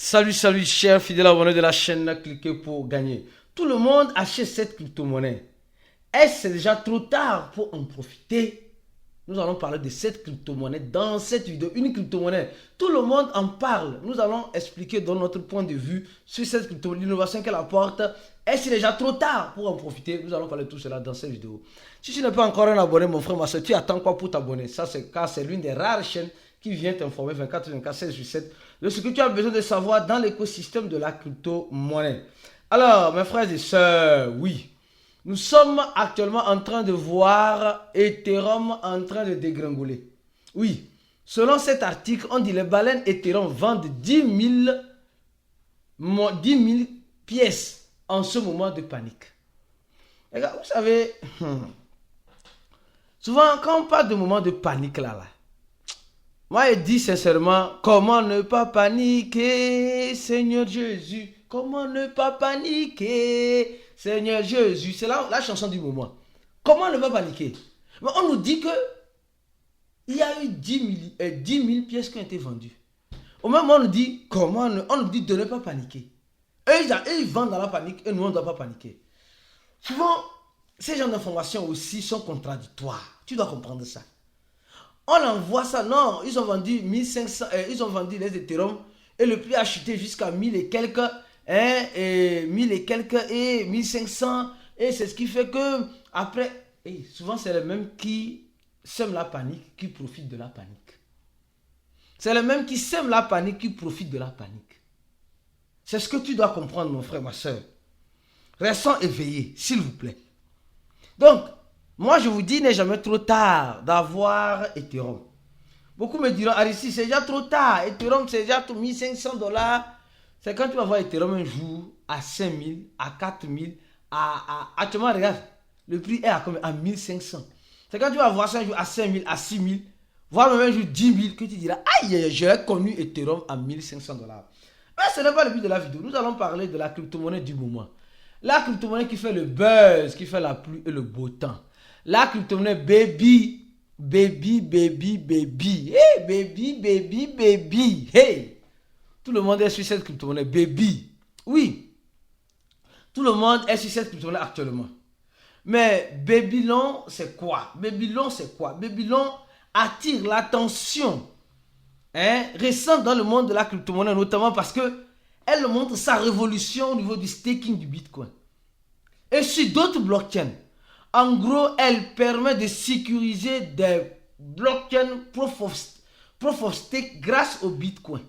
Salut, salut, chers fidèles abonnés de la chaîne, cliquez pour gagner. Tout le monde achète cette crypto-monnaie. Est-ce déjà trop tard pour en profiter? Nous allons parler de cette crypto-monnaie dans cette vidéo. Une crypto-monnaie, tout le monde en parle. Nous allons expliquer dans notre point de vue sur cette crypto-monnaie, l'innovation qu'elle apporte. Est-ce déjà trop tard pour en profiter? Nous allons parler de tout cela dans cette vidéo. Si tu n'es pas encore un abonné, mon frère, ma soeur, tu attends quoi pour t'abonner? Ça, c'est car c'est l'une des rares chaînes qui vient t'informer 24/24, 16/7 de ce que tu as besoin de savoir dans l'écosystème de la crypto-monnaie. Alors, mes frères et sœurs, oui, nous sommes actuellement en train de voir Ethereum en train de dégringoler. Oui, selon cet article, on dit que les baleines Ethereum vendent 10 000 pièces en ce moment de panique. Les gars, vous savez, souvent quand on parle de moment de panique là, moi, je dis sincèrement, comment ne pas paniquer, Seigneur Jésus? Comment ne pas paniquer, Seigneur Jésus? C'est la chanson du moment. Comment ne pas paniquer? Mais on nous dit que il y a eu 10 000 pièces qui ont été vendues. Au même moment, on nous dit, on nous dit de ne pas paniquer. Eux, ils vendent dans la panique et nous, on ne doit pas paniquer. Souvent, ces genres d'informations aussi sont contradictoires. Tu dois comprendre ça. On envoie ça, non, ils ont vendu 1500, ils ont vendu les Ethereum et le prix a chuté jusqu'à 1000 et quelques, et 1000 et quelques et 1500 et c'est ce qui fait que après, souvent c'est les mêmes qui sèment la panique, qui profitent de la panique. C'est les mêmes qui sèment la panique, qui profitent de la panique. C'est ce que tu dois comprendre, mon frère, ma soeur. Restons éveillés, s'il vous plaît. Donc, moi, je vous dis, il n'est jamais trop tard d'avoir Ethereum. Beaucoup me diront, Arissi, c'est déjà trop tard. Ethereum, c'est déjà $1500. C'est quand tu vas voir Ethereum un jour à 5000, à 4000, actuellement, regarde, le prix est à combien? À 1500. C'est quand tu vas voir ça un jour à 5000, à 6000, voire même un jour 10 000, que tu diras, aïe, j'ai connu Ethereum à $1500. Mais ce n'est pas le but de la vidéo. Nous allons parler de la crypto-monnaie du moment. La crypto-monnaie qui fait le buzz, qui fait la pluie et le beau temps. La crypto-monnaie baby. Hey, baby. Hey. Tout le monde est sur cette crypto-monnaie baby. Oui. Tout le monde est sur cette crypto-monnaie actuellement. Mais Babylon, c'est quoi? Babylon attire l'attention récente dans le monde de la crypto-monnaie, notamment parce que elle montre sa révolution au niveau du staking du Bitcoin. Et sur d'autres blockchains. En gros, elle permet de sécuriser des blockchains proof of stake grâce au Bitcoin.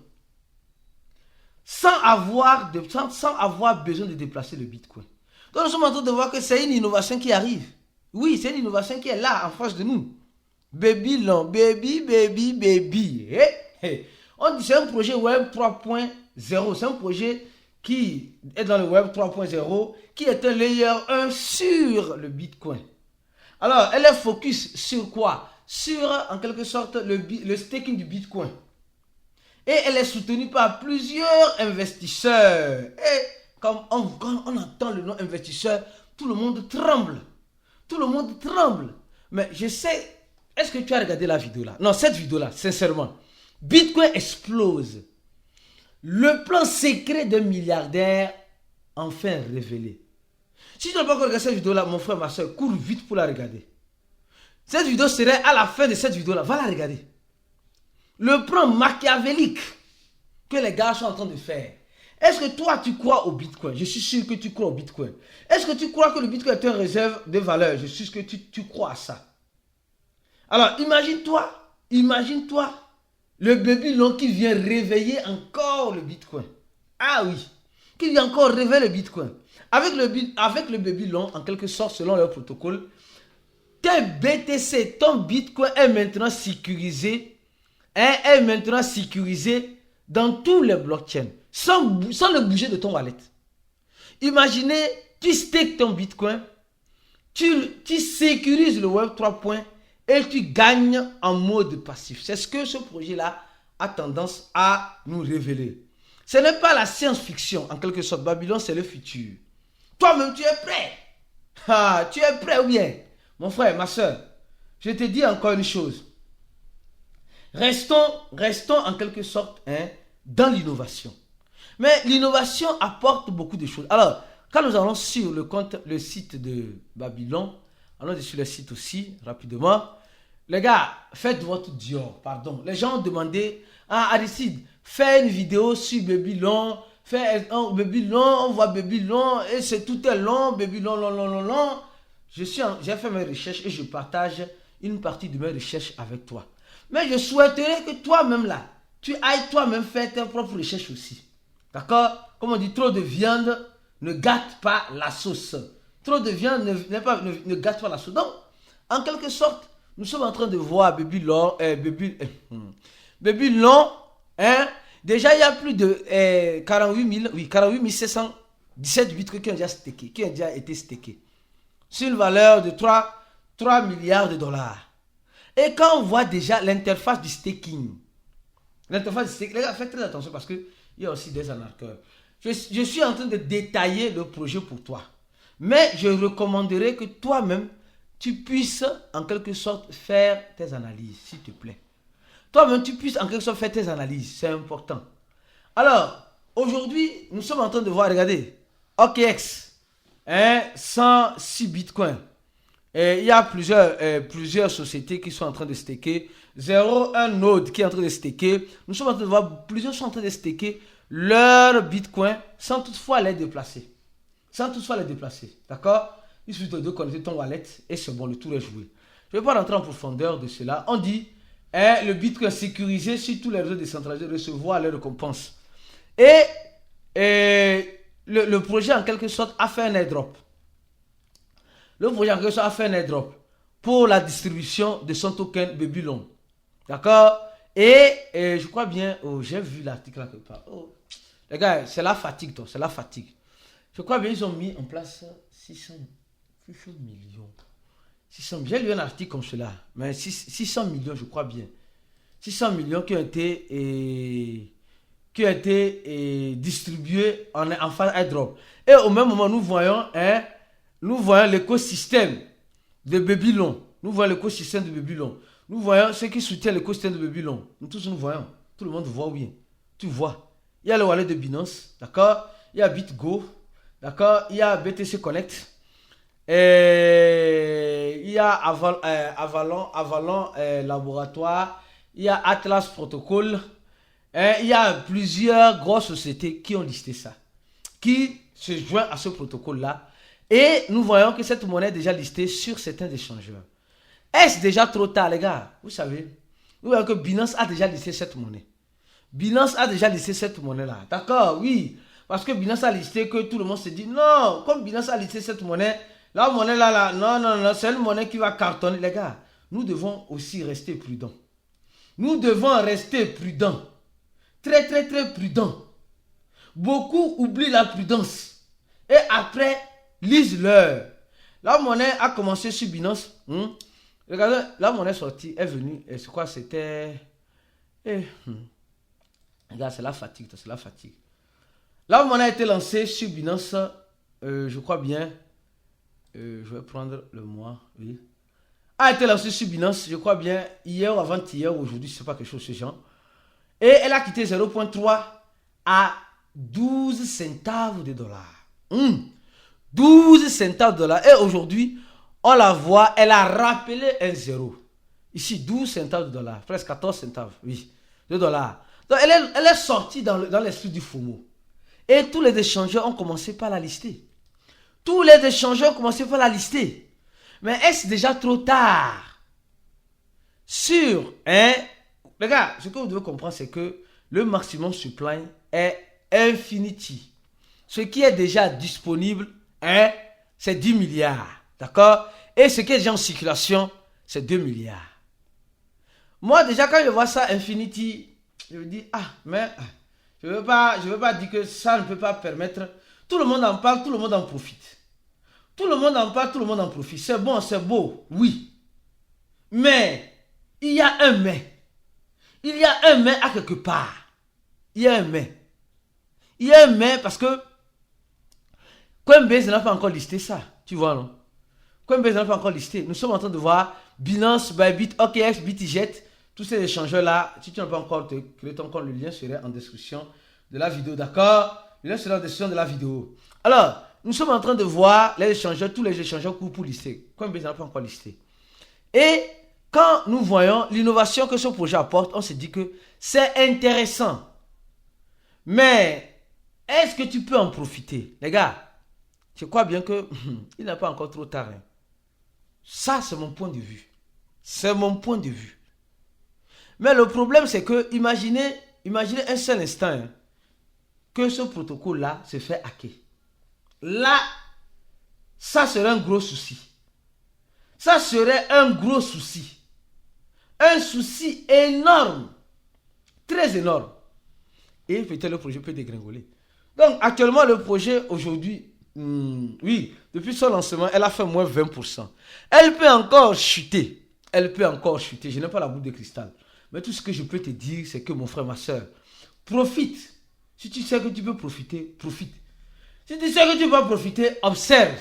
Sans avoir besoin de déplacer le Bitcoin. Donc nous sommes en train de voir que c'est une innovation qui arrive. Oui, c'est une innovation qui est là, en face de nous. Babylon, baby. On dit c'est un projet Web 3.0. C'est un projet qui est dans le Web 3.0, qui est un layer 1 sur le Bitcoin. Alors, elle est focus sur quoi? Sur, en quelque sorte, le staking du Bitcoin. Et elle est soutenue par plusieurs investisseurs. Et quand on entend le nom investisseur, tout le monde tremble. Tout le monde tremble. Mais je sais, est-ce que tu as regardé la vidéo là? Non, cette vidéo là, sincèrement. Bitcoin explose. Le plan secret d'un milliardaire enfin révélé. Si tu n'as pas encore regardé cette vidéo là, mon frère, ma soeur, cours vite pour la regarder. Cette vidéo serait à la fin de cette vidéo là. Va la regarder. Le plan machiavélique que les gars sont en train de faire. Est-ce que toi tu crois au Bitcoin? Je suis sûr que tu crois au Bitcoin. Est-ce que tu crois que le Bitcoin est une réserve de valeur? Je suis sûr que tu crois à ça. Alors imagine-toi le Babylon qui vient réveiller encore le Bitcoin. Ah oui, qui vient encore réveiller le Bitcoin. Avec le Babylon, en quelque sorte, selon leur protocole, tes BTC, ton Bitcoin est maintenant sécurisé. Est maintenant sécurisé dans tous les blockchains, sans le bouger de ton wallet. Imaginez, tu stakes ton Bitcoin, tu sécurises le Web 3. Et tu gagnes en mode passif. C'est ce que ce projet-là a tendance à nous révéler. Ce n'est pas la science-fiction, en quelque sorte. Babylone, c'est le futur. Toi-même, tu es prêt. Tu es prêt ou bien? Mon frère, ma soeur, je te dis encore une chose. Restons en quelque sorte dans l'innovation. Mais l'innovation apporte beaucoup de choses. Alors, quand nous allons sur le site de Babylon, allons sur le site aussi, rapidement. Les gars, faites votre Dior, pardon. Les gens ont demandé à Aristide, fais une vidéo sur Babylon, fais un Babylon, on voit Babylon, et c'est tout est long, Babylon, long, long, long, long. J'ai fait mes recherches et je partage une partie de mes recherches avec toi. Mais je souhaiterais que toi-même là, tu ailles toi-même faire tes propres recherches aussi. D'accord? Comme on dit, trop de viande ne gâte pas la sauce. Trop de viande ne gâte pas la sauce. Donc, en quelque sorte, nous sommes en train de voir Babylon, Babylon, hein? Déjà, il y a plus de 48 717 bits qui ont déjà stacké, qui ont déjà été stackés. Sur une valeur de 3 milliards de dollars. Et quand on voit déjà l'interface du staking, les gars, faites très attention parce qu'il y a aussi des arnaqueurs. Je suis en train de détailler le projet pour toi. Mais je recommanderais que toi-même, tu puisses en quelque sorte faire tes analyses, s'il te plaît. Toi-même, tu puisses en quelque sorte faire tes analyses. C'est important. Alors, aujourd'hui, nous sommes en train de voir, regardez, OKX, 106 bitcoins. Et il y a plusieurs sociétés qui sont en train de staker. 01 Node qui est en train de staker. Nous sommes en train de voir, plusieurs sont en train de staker leur bitcoin sans toutefois les déplacer. D'accord? Il suffit de connecter ton wallet et c'est bon, le tour est joué. Je ne vais pas rentrer en profondeur de cela. On dit, le bitcoin sécurisé sur tous les réseaux décentralisés recevoir les récompenses. Et le projet en quelque sorte a fait un airdrop. Le projet en quelque sorte a fait un airdrop pour la distribution de son token Babylon. D'accord? Et je crois bien, j'ai vu l'article là quelque part. Oh, les gars, c'est la fatigue, toi, c'est la fatigue. Je crois bien ils ont mis en place 600 millions. J'ai lu un article comme cela, mais 600 millions, je crois bien. 600 millions qui ont été distribués en phase airdrop. Et au même moment, nous voyons l'écosystème de Babylon. Nous voyons ceux qui soutiennent l'écosystème de Babylon. Nous tous, nous voyons. Tout le monde voit, oui. Tu vois. Il y a le wallet de Binance, d'accord? Il y a BitGo, d'accord? Il y a BTC Connect. Et il y a Avalon Laboratoire. Il y a Atlas Protocol. Et il y a plusieurs grosses sociétés qui ont listé ça, qui se joignent à ce protocole-là. Et nous voyons que cette monnaie est déjà listée sur certains échangeurs. Est-ce déjà trop tard, les gars? Vous savez, nous voyons que Binance a déjà listé cette monnaie. D'accord, oui. Parce que Binance a listé que tout le monde se dit, non, comme Binance a listé cette monnaie, la monnaie là, non, c'est une monnaie qui va cartonner. Les gars, nous devons aussi rester prudents. Très, très, très prudents. Beaucoup oublient la prudence. Et après, lisent-leur. La monnaie a commencé sur Binance. Regardez, la monnaie sortie est venue. Et je crois que c'était... Regarde, c'est la fatigue. La monnaie a été lancée sur Binance. Je crois bien. Je vais prendre le mois. Oui. A été lancée sur Binance, je crois bien, hier ou avant-hier, aujourd'hui, je ne sais pas quelque chose de ce genre. Et elle a quitté 0,3 à 12 centaves de dollars. 12 centaves de dollars. Et aujourd'hui, on la voit, elle a rappelé un zéro. Ici, 12 centaves de dollars. Presque 14 centaves, oui, de dollars. Donc, elle est sortie dans l'esprit du FOMO. Et tous les échangeurs ont commencé par la lister. Mais est-ce déjà trop tard? Les gars, ce que vous devez comprendre, c'est que le maximum supply est infinity. Ce qui est déjà disponible, c'est 10 milliards. D'accord? Et ce qui est déjà en circulation, c'est 2 milliards. Moi, déjà, quand je vois ça, infinity, je me dis, mais je ne veux pas dire que ça ne peut pas permettre. Tout le monde en parle, tout le monde en profite. C'est bon, c'est beau, oui. Mais, il y a un mais. À quelque part. Il y a un mais parce que Coinbase n'a pas encore listé ça. Tu vois, non? Coinbase n'a pas encore listé. Nous sommes en train de voir Binance, Bybit, OKX, BitGet, tous ces échangeurs-là. Si tu n'as pas encore créé ton compte, le lien serait en description. de la vidéo, d'accord? Le lien sera dans la description de la vidéo. Alors, nous sommes en train de voir les échangeurs, tous les échangeurs courts pour lister. Comme ils n'ont pas encore listé. Et quand nous voyons l'innovation que ce projet apporte, on se dit que c'est intéressant. Mais est-ce que tu peux en profiter? Les gars, je crois bien que il n'est pas encore trop tard. Hein. Ça, c'est mon point de vue. C'est mon point de vue. Mais le problème, c'est que, imaginez un seul instant hein, que ce protocole-là se fait hacker. Là, ça serait un gros souci. Ça serait un gros souci. Un souci énorme. Très énorme. Et peut-être le projet peut dégringoler. Donc, actuellement, le projet, aujourd'hui, oui, depuis son lancement, elle a fait moins 20%. Elle peut encore chuter. Elle peut encore chuter. Je n'ai pas la boule de cristal. Mais tout ce que je peux te dire, c'est que mon frère, ma soeur, profite. Si tu sais que tu peux profiter, profite. Si tu sais que tu vas profiter, observe.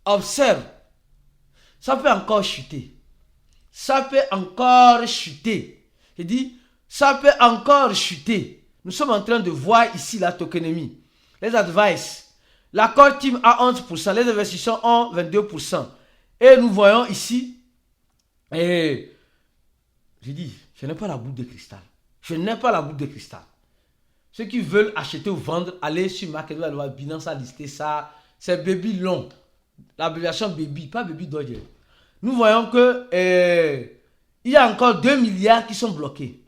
Observe. Ça peut encore chuter. Ça peut encore chuter. Je dis, ça peut encore chuter. Nous sommes en train de voir ici la tokenomie. Les advice. L'accord team a 11%. Les investisseurs ont 22%. Et nous voyons ici. Et je dis, je n'ai pas la boule de cristal. Je n'ai pas la boule de cristal. Ceux qui veulent acheter ou vendre, allez sur Market, Binance a listé ça. C'est Baby Long. L'abréviation Baby, pas Baby Dodger. Nous voyons que il y a encore 2 milliards qui sont bloqués.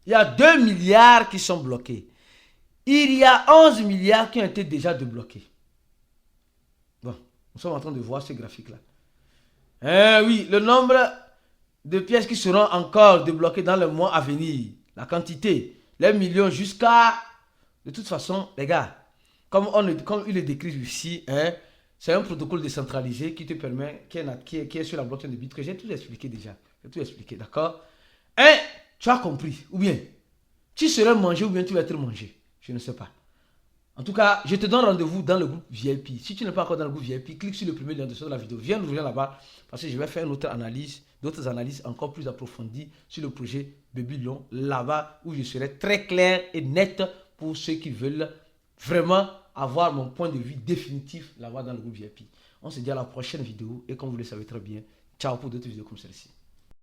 Il y a 2 milliards qui sont bloqués. Il y a 11 milliards qui ont été déjà débloqués. Bon, nous sommes en train de voir ce graphique-là. Oui, le nombre de pièces qui seront encore débloquées dans le mois à venir, la quantité, les millions jusqu'à... De toute façon, les gars, comme il est décrit ici, hein, c'est un protocole décentralisé qui te permet, qui est sur la blockchain de Bitcoin. J'ai tout expliqué déjà. J'ai tout expliqué, d'accord? Hein, tu as compris. Ou bien, tu serais mangé ou bien tu vas être mangé. Je ne sais pas. En tout cas, je te donne rendez-vous dans le groupe VIP. Si tu n'es pas encore dans le groupe VIP, clique sur le premier lien de la vidéo. Viens nous rejoindre là-bas parce que je vais faire une autre analyse, d'autres analyses encore plus approfondies sur le projet Baby Lion, là-bas où je serai très clair et net pour ceux qui veulent vraiment avoir mon point de vue définitif là-bas dans le groupe VIP. On se dit à la prochaine vidéo et comme vous le savez très bien, ciao pour d'autres vidéos comme celle-ci.